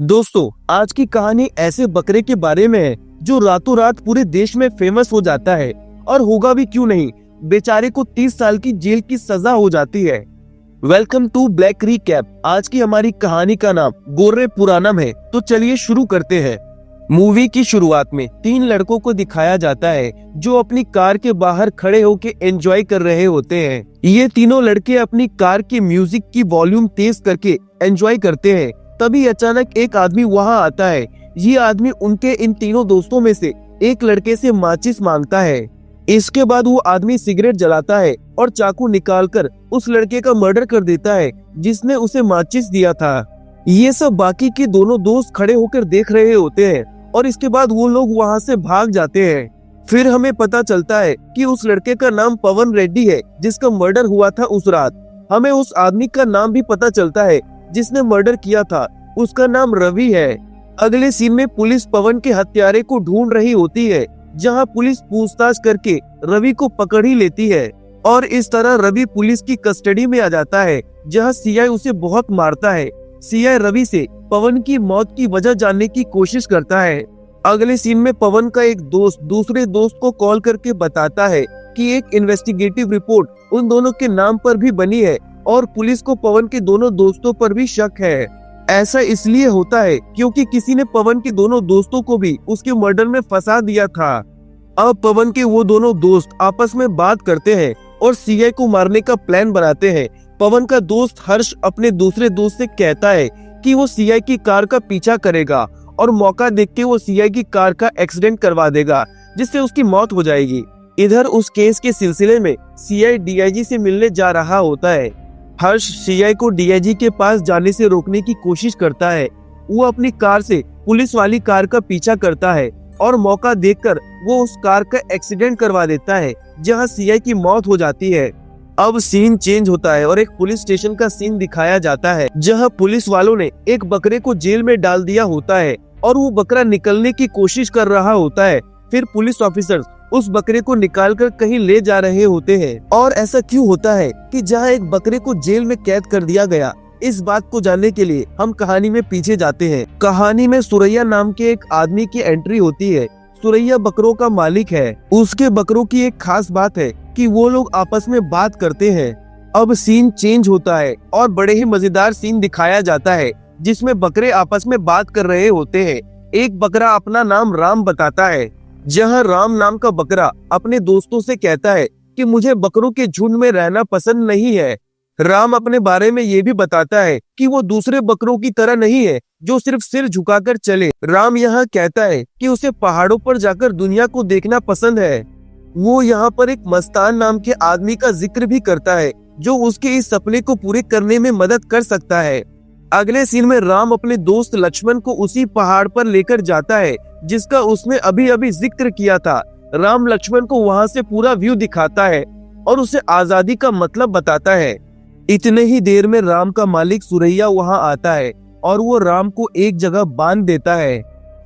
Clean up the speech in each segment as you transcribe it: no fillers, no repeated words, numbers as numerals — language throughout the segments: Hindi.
दोस्तों, आज की कहानी ऐसे बकरे के बारे में है जो रातों रात पूरे देश में फेमस हो जाता है। और होगा भी क्यों नहीं, बेचारे को 30 साल की जेल की सजा हो जाती है। Welcome to black recap. आज की हमारी कहानी का नाम गोरे पुरानम है। तो चलिए शुरू करते हैं। मूवी की शुरुआत में 3 लड़कों को दिखाया जाता है जो अपनी कार के बाहर खड़े होकर एंजॉय कर रहे होते हैं। ये तीनों लड़के अपनी कार के म्यूजिक की वॉल्यूम तेज करके एंजॉय करते हैं। तभी अचानक एक आदमी वहां आता है। ये आदमी उनके इन तीनों दोस्तों में से एक लड़के से माचिस मांगता है। इसके बाद वो आदमी सिगरेट जलाता है और चाकू निकालकर उस लड़के का मर्डर कर देता है जिसने उसे माचिस दिया था। ये सब बाकी के दोनों दोस्त खड़े होकर देख रहे होते हैं और इसके बाद वो लोग वहां से भाग जाते हैं। फिर हमें पता चलता है कि उस लड़के का नाम पवन रेड्डी है जिसका मर्डर हुआ था उस रात। हमें उस आदमी का नाम भी पता चलता है जिसने मर्डर किया था, उसका नाम रवि है। अगले सीन में पुलिस पवन के हत्यारे को ढूंढ रही होती है, जहां पुलिस पूछताछ करके रवि को पकड़ ही लेती है और इस तरह रवि पुलिस की कस्टडी में आ जाता है, जहां सीआई उसे बहुत मारता है। सीआई रवि से पवन की मौत की वजह जानने की कोशिश करता है। अगले सीन में पवन का एक दोस्त दूसरे दोस्त को कॉल करके बताता है कि एक इन्वेस्टिगेटिव रिपोर्ट उन दोनों के नाम पर भी बनी है और पुलिस को पवन के दोनों दोस्तों पर भी शक है। ऐसा इसलिए होता है क्योंकि किसी ने पवन के दोनों दोस्तों को भी उसके मर्डर में फंसा दिया था। अब पवन के वो दोनों दोस्त आपस में बात करते हैं और सीआई को मारने का प्लान बनाते हैं। पवन का दोस्त हर्ष अपने दूसरे दोस्त से कहता है कि वो सीआई की कार का पीछा करेगा और मौका देख के वो सीआई की कार का एक्सीडेंट करवा देगा जिससे उसकी मौत हो जाएगी। इधर उस केस के सिलसिले में सीआई डीआईजी से मिलने जा रहा होता है। हर्ष सीआई को डीआईजी के पास जाने से रोकने की कोशिश करता है। वो अपनी कार से पुलिस वाली कार का पीछा करता है और मौका देखकर वो उस कार का एक्सीडेंट करवा देता है जहां सीआई की मौत हो जाती है। अब सीन चेंज होता है और एक पुलिस स्टेशन का सीन दिखाया जाता है जहां पुलिस वालों ने एक बकरे को जेल में डाल दिया होता है और वो बकरा निकलने की कोशिश कर रहा होता है। फिर पुलिस ऑफिसर्स उस बकरे को निकालकर कहीं ले जा रहे होते हैं। और ऐसा क्यों होता है कि जहां एक बकरे को जेल में कैद कर दिया गया, इस बात को जानने के लिए हम कहानी में पीछे जाते हैं। कहानी में सुरैया नाम के एक आदमी की एंट्री होती है। सुरैया बकरों का मालिक है। उसके बकरों की एक खास बात है कि वो लोग आपस में बात करते हैं। अब सीन चेंज होता है और बड़े ही मजेदार सीन दिखाया जाता है जिसमें बकरे आपस में बात कर रहे होते हैं। एक बकरा अपना नाम राम बताता है, जहां राम नाम का बकरा अपने दोस्तों से कहता है कि मुझे बकरों के झुंड में रहना पसंद नहीं है। राम अपने बारे में ये भी बताता है कि वो दूसरे बकरों की तरह नहीं है जो सिर्फ सिर झुकाकर चले। राम यहाँ कहता है कि उसे पहाड़ों पर जाकर दुनिया को देखना पसंद है। वो यहाँ पर एक मस्तान नाम के आदमी का जिक्र भी करता है जो उसके इस सपने को पूरे करने में मदद कर सकता है। अगले सीन में राम अपने दोस्त लक्ष्मण को उसी पहाड़ पर लेकर जाता है जिसका उसने अभी अभी जिक्र किया था। राम लक्ष्मण को वहां से पूरा व्यू दिखाता है और उसे आजादी का मतलब बताता है। इतने ही देर में राम का मालिक सुरैया वहां आता है और वो राम को एक जगह बांध देता है।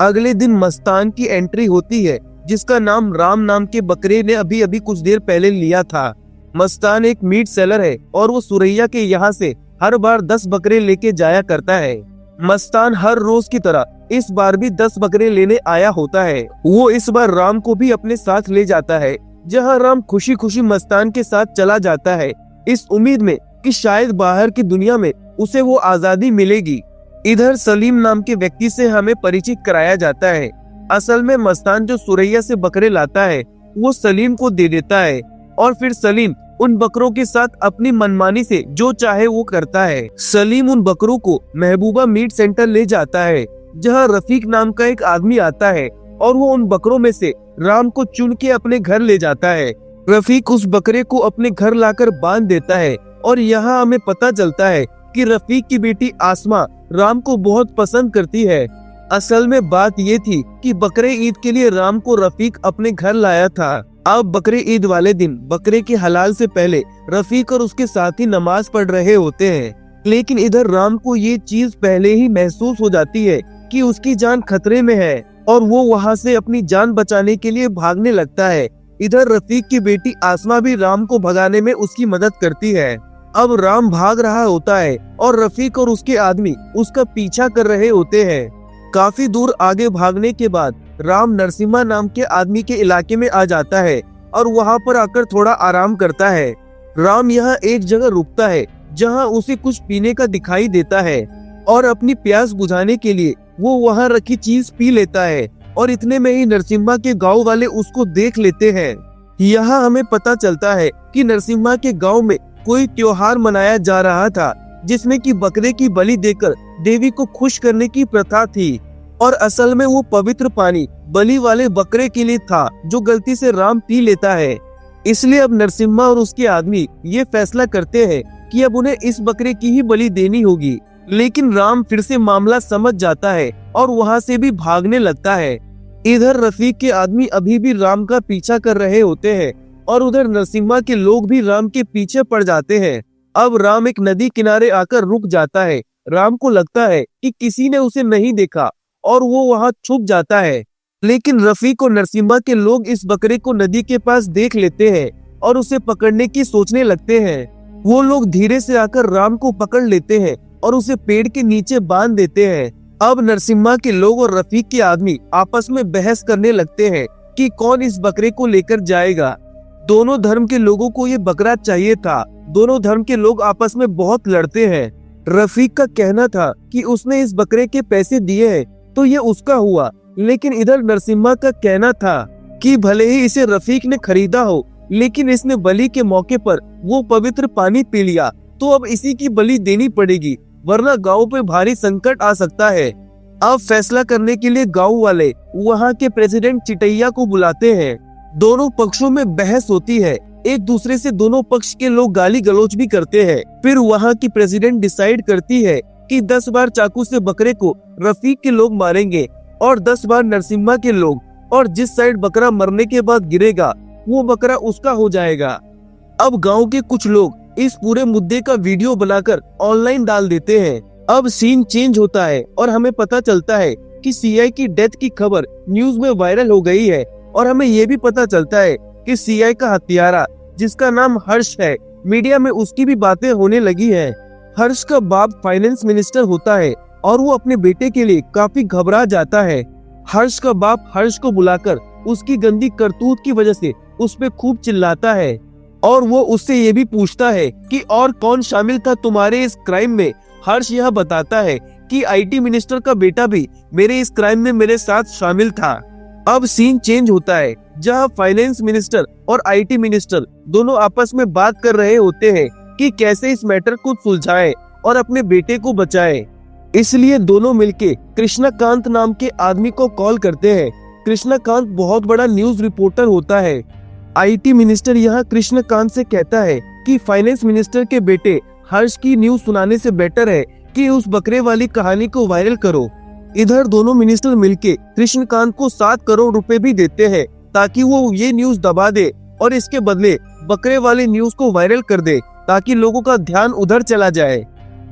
अगले दिन मस्तान की एंट्री होती है जिसका नाम राम नाम के बकरे ने अभी अभी कुछ देर पहले लिया था। मस्तान एक मीट सेलर है और वो सुरैया के यहाँ से हर बार 10 बकरे लेके जाया करता है। मस्तान हर रोज की तरह इस बार भी 10 बकरे लेने आया होता है। वो इस बार राम को भी अपने साथ ले जाता है, जहां राम खुशी खुशी मस्तान के साथ चला जाता है इस उम्मीद में कि शायद बाहर की दुनिया में उसे वो आजादी मिलेगी। इधर सलीम नाम के व्यक्ति से हमें परिचित कराया जाता है। असल में मस्तान जो सुरैया से बकरे लाता है वो सलीम को दे देता है और फिर सलीम उन बकरों के साथ अपनी मनमानी से जो चाहे वो करता है। सलीम उन बकरों को महबूबा मीट सेंटर ले जाता है जहां रफीक नाम का एक आदमी आता है और वो उन बकरों में से राम को चुन के अपने घर ले जाता है। रफीक उस बकरे को अपने घर लाकर बांध देता है और यहाँ हमें पता चलता है कि रफीक की बेटी आसमा राम को बहुत पसंद करती है। असल में बात ये थी कि बकरे ईद के लिए राम को रफीक अपने घर लाया था। अब बकरे ईद वाले दिन बकरे के हलाल से पहले रफीक और उसके साथी नमाज पढ़ रहे होते हैं, लेकिन इधर राम को ये चीज पहले ही महसूस हो जाती है कि उसकी जान खतरे में है और वो वहाँ से अपनी जान बचाने के लिए भागने लगता है। इधर रफीक की बेटी आसमा भी राम को भगाने में उसकी मदद करती है। अब राम भाग रहा होता है और रफीक और उसके आदमी उसका पीछा कर रहे होते हैं। काफी दूर आगे भागने के बाद राम नरसिम्हा नाम के आदमी के इलाके में आ जाता है और वहाँ पर आकर थोड़ा आराम करता है। राम यहाँ एक जगह रुकता है जहाँ उसे कुछ पीने का दिखाई देता है और अपनी प्यास बुझाने के लिए वो वहाँ रखी चीज पी लेता है और इतने में ही नरसिम्हा के गांव वाले उसको देख लेते हैं। यहाँ हमें पता चलता है कि नरसिम्हा के गांव में कोई त्योहार मनाया जा रहा था जिसमें कि बकरे की बलि देकर देवी को खुश करने की प्रथा थी और असल में वो पवित्र पानी बलि वाले बकरे के लिए था जो गलती से राम पी लेता है। इसलिए अब नरसिम्हा और उसके आदमी ये फैसला करते हैं कि अब उन्हें इस बकरे की ही बलि देनी होगी। लेकिन राम फिर से मामला समझ जाता है और वहाँ से भी भागने लगता है। इधर रफीक के आदमी अभी भी राम का पीछा कर रहे होते हैं और उधर नरसिम्हा के लोग भी राम के पीछे पड़ जाते हैं। अब राम एक नदी किनारे आकर रुक जाता है। राम को लगता है कि किसी ने उसे नहीं देखा और वो वहाँ छुप जाता है। लेकिन रफीक और नरसिम्हा के लोग इस बकरे को नदी के पास देख लेते हैं और उसे पकड़ने की सोचने लगते हैं। वो लोग धीरे से आकर राम को पकड़ लेते हैं और उसे पेड़ के नीचे बांध देते हैं। अब नरसिम्हा के लोग और रफीक के आदमी आपस में बहस करने लगते हैं कि कौन इस बकरे को लेकर जाएगा। दोनों धर्म के लोगों को ये बकरा चाहिए था। दोनों धर्म के लोग आपस में बहुत लड़ते हैं। रफीक का कहना था कि उसने इस बकरे के पैसे दिए हैं तो ये उसका हुआ, लेकिन इधर नरसिम्हा का कहना था कि भले ही इसे रफीक ने खरीदा हो लेकिन इसने बलि के मौके पर वो पवित्र पानी पी लिया तो अब इसी की बलि देनी पड़ेगी, वरना गांव पे भारी संकट आ सकता है। अब फैसला करने के लिए गांव वाले वहां के प्रेसिडेंट चिटैया को बुलाते हैं। दोनों पक्षों में बहस होती है। एक दूसरे से दोनों पक्ष के लोग गाली गलौज भी करते हैं। फिर वहां की प्रेसिडेंट डिसाइड करती है कि 10 बार चाकू से बकरे को रफीक के लोग मारेंगे और 10 बार नरसिम्हा के लोग, और जिस साइड बकरा मरने के बाद गिरेगा वो बकरा उसका हो जाएगा। अब गांव के कुछ लोग इस पूरे मुद्दे का वीडियो बनाकर ऑनलाइन डाल देते हैं। अब सीन चेंज होता है और हमें पता चलता है कि सीआई की डेथ की खबर न्यूज में वायरल हो गई है और हमें ये भी पता चलता है कि सीआई का हत्यारा जिसका नाम हर्ष है, मीडिया में उसकी भी बातें होने लगी है। हर्ष का बाप फाइनेंस मिनिस्टर होता है और वो अपने बेटे के लिए काफी घबरा जाता है। हर्ष का बाप हर्ष को बुलाकर उसकी गंदी करतूत की वजह से उस पे खूब चिल्लाता है और वो उससे ये भी पूछता है कि और कौन शामिल था तुम्हारे इस क्राइम में। हर्ष यह बताता है कि आईटी मिनिस्टर का बेटा भी मेरे इस क्राइम में मेरे साथ शामिल था। अब सीन चेंज होता है जहां फाइनेंस मिनिस्टर और आईटी मिनिस्टर दोनों आपस में बात कर रहे होते हैं कि कैसे इस मैटर को सुलझाएं और अपने बेटे को बचाएं। इसलिए दोनों मिलके कृष्णकांत नाम के आदमी को कॉल करते हैं। कृष्णकांत बहुत बड़ा न्यूज रिपोर्टर होता है। आईटी मिनिस्टर यहाँ कृष्णकांत से कहता है कि फाइनेंस मिनिस्टर के बेटे हर्ष की न्यूज सुनाने से बेटर है कि उस बकरे वाली कहानी को वायरल करो। इधर दोनों मिनिस्टर मिलके कृष्णकांत को 7 करोड़ रुपए भी देते हैं ताकि वो ये न्यूज दबा दे और इसके बदले बकरे वाली न्यूज को वायरल कर दे ताकि लोगों का ध्यान उधर चला जाए।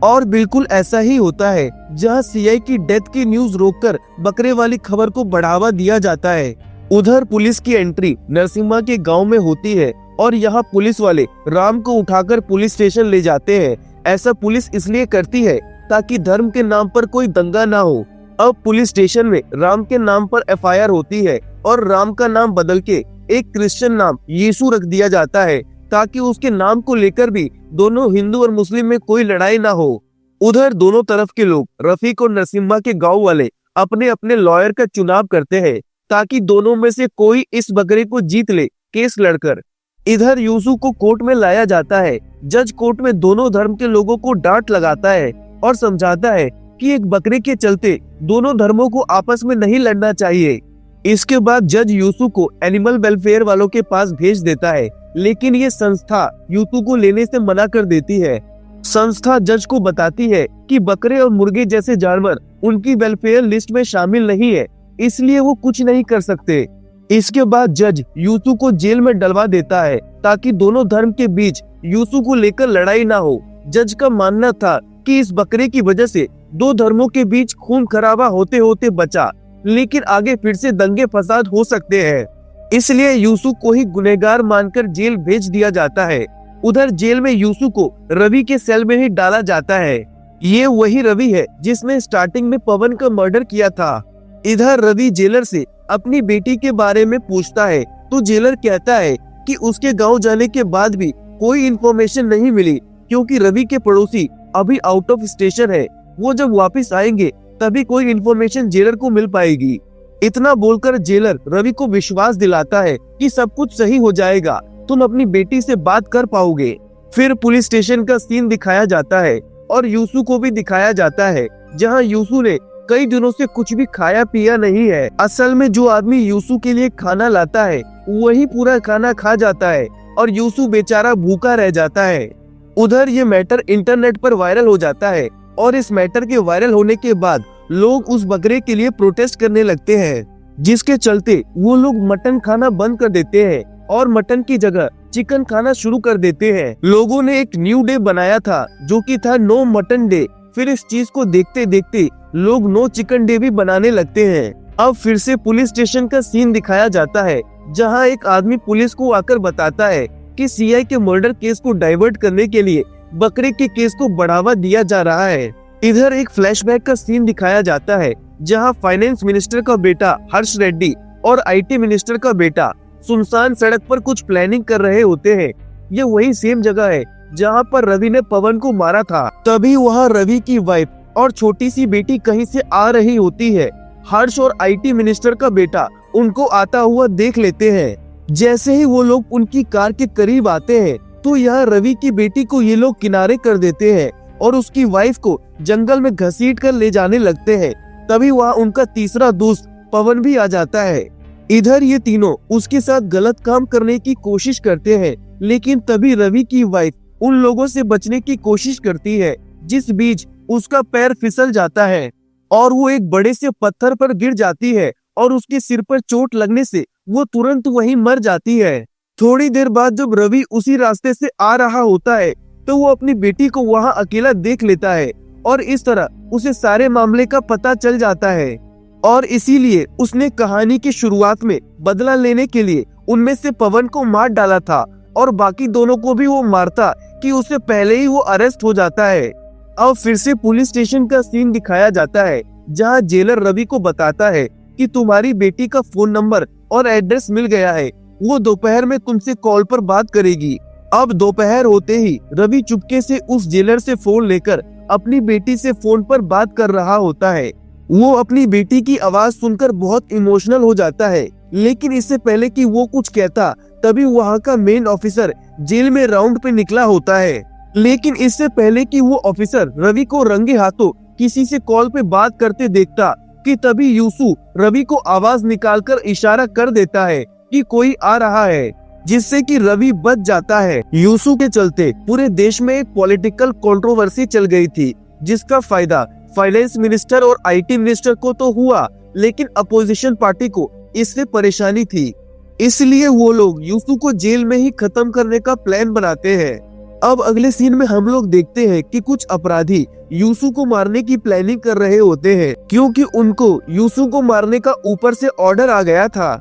और बिल्कुल ऐसा ही होता है जहां सीआई की डेथ की न्यूज रोककर बकरे वाली खबर को बढ़ावा दिया जाता है। उधर पुलिस की एंट्री नरसिम्हा के गांव में होती है और यहाँ पुलिस वाले राम को उठाकर पुलिस स्टेशन ले जाते हैं। ऐसा पुलिस इसलिए करती है ताकि धर्म के नाम पर कोई दंगा ना हो। अब पुलिस स्टेशन में राम के नाम पर एफआईआर होती है और राम का नाम बदल के एक क्रिश्चियन नाम यीशु रख दिया जाता है ताकि उसके नाम को लेकर भी दोनों हिंदू और मुस्लिम में कोई लड़ाई ना हो। उधर दोनों तरफ के लोग रफीक और नरसिम्हा के गांव वाले अपने अपने लॉयर का चुनाव करते हैं ताकि दोनों में से कोई इस बकरे को जीत ले केस लड़कर। इधर यूसुफ को कोर्ट में लाया जाता है। जज कोर्ट में दोनों धर्म के लोगों को डांट लगाता है और समझाता है कि एक बकरे के चलते दोनों धर्मों को आपस में नहीं लड़ना चाहिए। इसके बाद जज यूसुफ को एनिमल वेलफेयर वालों के पास भेज देता है, लेकिन ये संस्था यूसुफ को लेने से मना कर देती है। संस्था जज को बताती है कि बकरे और मुर्गे जैसे जानवर उनकी वेलफेयर लिस्ट में शामिल नहीं है, इसलिए वो कुछ नहीं कर सकते। इसके बाद जज यूसुफ को जेल में डलवा देता है ताकि दोनों धर्म के बीच यूसुफ को लेकर लड़ाई ना हो। जज का मानना था कि इस बकरे की वजह से दो धर्मों के बीच खून खराबा होते होते बचा, लेकिन आगे फिर से दंगे फसाद हो सकते हैं, इसलिए यूसुफ को ही गुनहगार मानकर जेल भेज दिया जाता है। उधर जेल में यूसु को रवि के सेल में ही डाला जाता है। ये वही रवि है जिसने स्टार्टिंग में पवन का मर्डर किया था। इधर रवि जेलर से अपनी बेटी के बारे में पूछता है तो जेलर कहता है कि उसके गांव जाने के बाद भी कोई इन्फॉर्मेशन नहीं मिली, क्योंकि रवि के पड़ोसी अभी आउट ऑफ स्टेशन है। वो जब वापस आएंगे तभी कोई इन्फॉर्मेशन जेलर को मिल पाएगी। इतना बोलकर जेलर रवि को विश्वास दिलाता है कि सब कुछ सही हो जाएगा, तुम अपनी बेटी से बात कर पाओगे। फिर पुलिस स्टेशन का सीन दिखाया जाता है और यूसु को भी दिखाया जाता है, जहां यूसु ने कई दिनों से कुछ भी खाया पिया नहीं है। असल में जो आदमी यूसु के लिए खाना लाता है वही पूरा खाना खा जाता है और यूसु बेचारा भूखा रह जाता है। उधर ये मैटर इंटरनेट पर वायरल हो जाता है और इस मैटर के वायरल होने के बाद लोग उस बकरे के लिए प्रोटेस्ट करने लगते हैं, जिसके चलते वो लोग मटन खाना बंद कर देते हैं और मटन की जगह चिकन खाना शुरू कर देते हैं। लोगों ने एक न्यू डे बनाया था जो कि था नो मटन डे। फिर इस चीज को देखते देखते लोग नो चिकन डे भी बनाने लगते हैं। अब फिर से पुलिस स्टेशन का सीन दिखाया जाता है, जहां एक आदमी पुलिस को आकर बताता है कि सीआई के मर्डर केस को डाइवर्ट करने के लिए बकरे के केस को बढ़ावा दिया जा रहा है। इधर एक फ्लैशबैक का सीन दिखाया जाता है, जहां फाइनेंस मिनिस्टर का बेटा हर्ष रेड्डी और आईटी मिनिस्टर का बेटा सुनसान सड़क पर कुछ प्लानिंग कर रहे होते हैं। ये वही सेम जगह है जहां पर रवि ने पवन को मारा था। तभी वहां रवि की वाइफ और छोटी सी बेटी कहीं से आ रही होती है। हर्ष और आईटी मिनिस्टर का बेटा उनको आता हुआ देख लेते हैं। जैसे ही वो लोग उनकी कार के करीब आते हैं तो यहाँ रवि की बेटी को ये लोग किनारे कर देते हैं और उसकी वाइफ को जंगल में घसीट कर ले जाने लगते हैं। तभी वहाँ उनका तीसरा दोस्त पवन भी आ जाता है। इधर ये तीनों उसके साथ गलत काम करने की कोशिश करते हैं, लेकिन तभी रवि की वाइफ उन लोगों से बचने की कोशिश करती है, जिस बीच उसका पैर फिसल जाता है और वो एक बड़े से पत्थर पर गिर जाती है और उसके सिर पर चोट लगने से वो तुरंत वहीं मर जाती है। थोड़ी देर बाद जब रवि उसी रास्ते से आ रहा होता है तो वो अपनी बेटी को वहां अकेला देख लेता है और इस तरह उसे सारे मामले का पता चल जाता है और इसीलिए उसने कहानी की शुरुआत में बदला लेने के लिए उनमें से पवन को मार डाला था और बाकी दोनों को भी वो मारता कि उससे पहले ही वो अरेस्ट हो जाता है। अब फिर से पुलिस स्टेशन का सीन दिखाया जाता है, जहां जेलर रवि को बताता है कि तुम्हारी बेटी का फोन नंबर और एड्रेस मिल गया है, वो दोपहर में तुमसे कॉल पर बात करेगी। अब दोपहर होते ही रवि चुपके से उस जेलर से फोन लेकर अपनी बेटी से फोन पर बात कर रहा होता है। वो अपनी बेटी की आवाज सुनकर बहुत इमोशनल हो जाता है, लेकिन इससे पहले कि वो कुछ कहता तभी वहाँ का मेन ऑफिसर जेल में राउंड पे निकला होता है। लेकिन इससे पहले कि वो ऑफिसर रवि को रंगे हाथों किसी से कॉल पे बात करते देखता कि तभी यूसु रवि को आवाज निकालकर इशारा कर देता है कि कोई आ रहा है, जिससे कि रवि बच जाता है। यूसु के चलते पूरे देश में एक पॉलिटिकल कंट्रोवर्सी चल गई थी, जिसका फायदा फाइनेंस मिनिस्टर और आईटी मिनिस्टर को तो हुआ, लेकिन अपोजिशन पार्टी को इससे परेशानी थी। इसलिए वो लोग यूसु को जेल में ही खत्म करने का प्लान बनाते हैं। अब अगले सीन में हम लोग देखते हैं कि कुछ अपराधी यूसु को मारने की प्लानिंग कर रहे होते हैं, क्योंकि उनको यूसु को मारने का ऊपर से ऑर्डर आ गया था।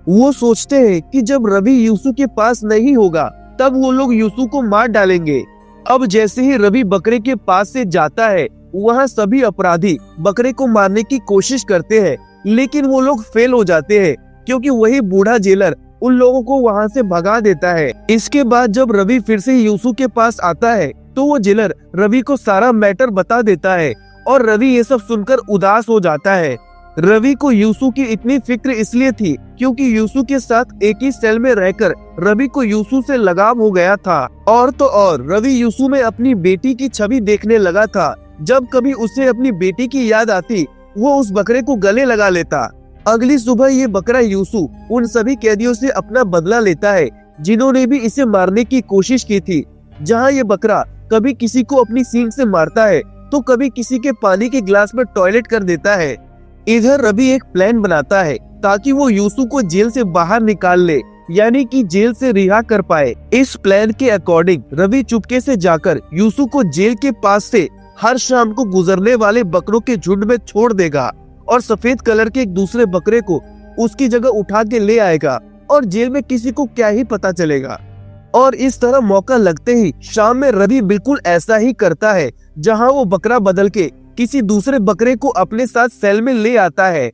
वो सोचते हैं कि जब रवि यूसु के पास नहीं होगा तब वो लोग यूसु को मार डालेंगे। अब जैसे ही रवि बकरे के पास से जाता है, वहाँ सभी अपराधी बकरे को मारने की कोशिश करते हैं, लेकिन वो लोग फेल हो जाते हैं, क्योंकि वही बूढ़ा जेलर उन लोगों को वहाँ से भगा देता है। इसके बाद जब रवि फिर से यूसु के पास आता है तो वो जेलर रवि को सारा मैटर बता देता है और रवि ये सब सुनकर उदास हो जाता है। रवि को यूसु की इतनी फिक्र इसलिए थी क्योंकि यूसु के साथ एक ही सेल में रहकर रवि को यूसु से लगाव हो गया था। और तो और रवि यूसु में अपनी बेटी की छवि देखने लगा था। जब कभी उसे अपनी बेटी की याद आती वो उस बकरे को गले लगा लेता। अगली सुबह ये बकरा यूसु उन सभी कैदियों से अपना बदला लेता है जिन्होंने भी इसे मारने की कोशिश की थी। जहाँ ये बकरा कभी किसी को अपनी सींग से मारता है तो कभी किसी के पानी के गिलास में टॉयलेट कर देता है। इधर रवि एक प्लान बनाता है ताकि वो यूसु को जेल से बाहर निकाल ले, यानी कि जेल से रिहा कर पाए। इस प्लान के अकॉर्डिंग रवि चुपके से जाकर यूसु को जेल के पास से हर शाम को गुजरने वाले बकरों के झुंड में छोड़ देगा और सफेद कलर के एक दूसरे बकरे को उसकी जगह उठा के ले आएगा और जेल में किसी को क्या ही पता चलेगा। और इस तरह मौका लगते ही शाम में रवि बिल्कुल ऐसा ही करता है, जहां वो बकरा बदल के किसी दूसरे बकरे को अपने साथ सेल में ले आता है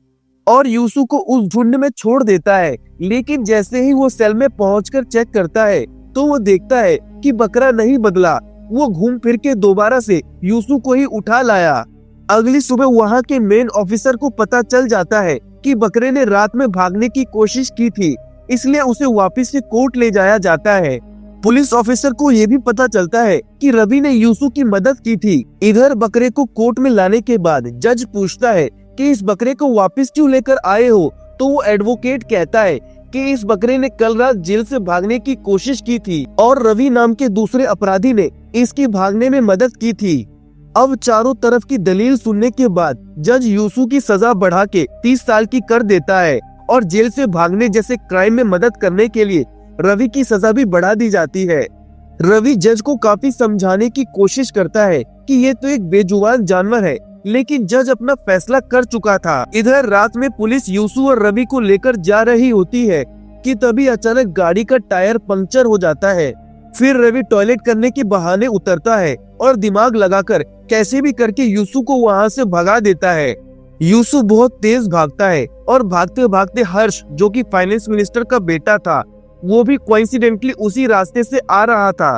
और यूसु को उस झुंड में छोड़ देता है। लेकिन जैसे ही वो सेल में पहुंचकर चेक करता है तो वो देखता है कि बकरा नहीं बदला। वो घूम फिर के दोबारा से यूसु को ही उठा लाया। अगली सुबह वहाँ के मेन ऑफिसर को पता चल जाता है कि बकरे ने रात में भागने की कोशिश की थी, इसलिए उसे वापस से कोर्ट ले जाया जाता है। पुलिस ऑफिसर को ये भी पता चलता है कि रवि ने यूसु की मदद की थी। इधर बकरे को कोर्ट में लाने के बाद जज पूछता है कि इस बकरे को वापस क्यों लेकर आए हो, तो वो एडवोकेट कहता है कि इस बकरे ने कल रात जेल से भागने की कोशिश की थी और रवि नाम के दूसरे अपराधी ने इसकी भागने में मदद की थी। अब चारों तरफ की दलील सुनने के बाद जज यूसु की सजा बढ़ा के 30 साल की कर देता है और जेल से भागने जैसे क्राइम में मदद करने के लिए रवि की सजा भी बढ़ा दी जाती है। रवि जज को काफी समझाने की कोशिश करता है कि ये तो एक बेजुबान जानवर है, लेकिन जज अपना फैसला कर चुका था। इधर रात में पुलिस यूसु और रवि को लेकर जा रही होती है कि तभी अचानक गाड़ी का टायर पंक्चर हो जाता है। फिर रवि टॉयलेट करने के बहाने उतरता है और दिमाग लगाकर कैसे भी करके यूसु को वहाँ से भगा देता है। यूसु बहुत तेज भागता है और भागते भागते हर्ष, जो कि फाइनेंस मिनिस्टर का बेटा था, वो भी कोइंसिडेंटली उसी रास्ते से आ रहा था।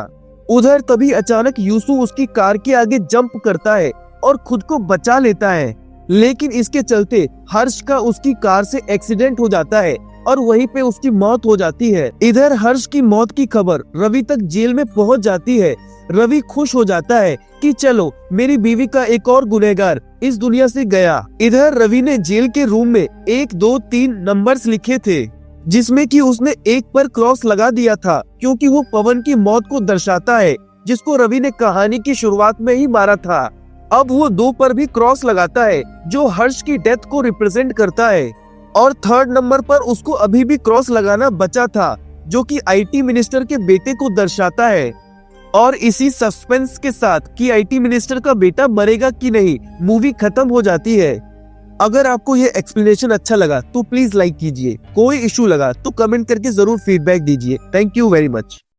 उधर तभी अचानक यूसु उसकी कार के आगे जंप करता है और खुद को बचा लेता है, लेकिन इसके चलते हर्ष का उसकी कार से एक्सीडेंट हो जाता है और वहीं पे उसकी मौत हो जाती है। इधर हर्ष की मौत की खबर रवि तक जेल में पहुंच जाती है। रवि खुश हो जाता है कि चलो मेरी बीवी का एक और गुनहगार इस दुनिया से गया। इधर रवि ने जेल के रूम में 1, 2, 3 नंबर्स लिखे थे, जिसमें कि उसने 1 पर क्रॉस लगा दिया था, क्योंकि वो पवन की मौत को दर्शाता है, जिसको रवि ने कहानी की शुरुआत में ही मारा था। अब वो 2 पर भी क्रॉस लगाता है, जो हर्ष की डेथ को रिप्रेजेंट करता है, और 3rd नंबर पर उसको अभी भी क्रॉस लगाना बचा था, जो कि आईटी मिनिस्टर के बेटे को दर्शाता है। और इसी सस्पेंस के साथ कि आईटी मिनिस्टर का बेटा मरेगा कि नहीं, मूवी खत्म हो जाती है। अगर आपको ये एक्सप्लेनेशन अच्छा लगा तो प्लीज लाइक कीजिए, कोई इशू लगा तो कमेंट करके जरूर फीडबैक दीजिए। Thank you very much.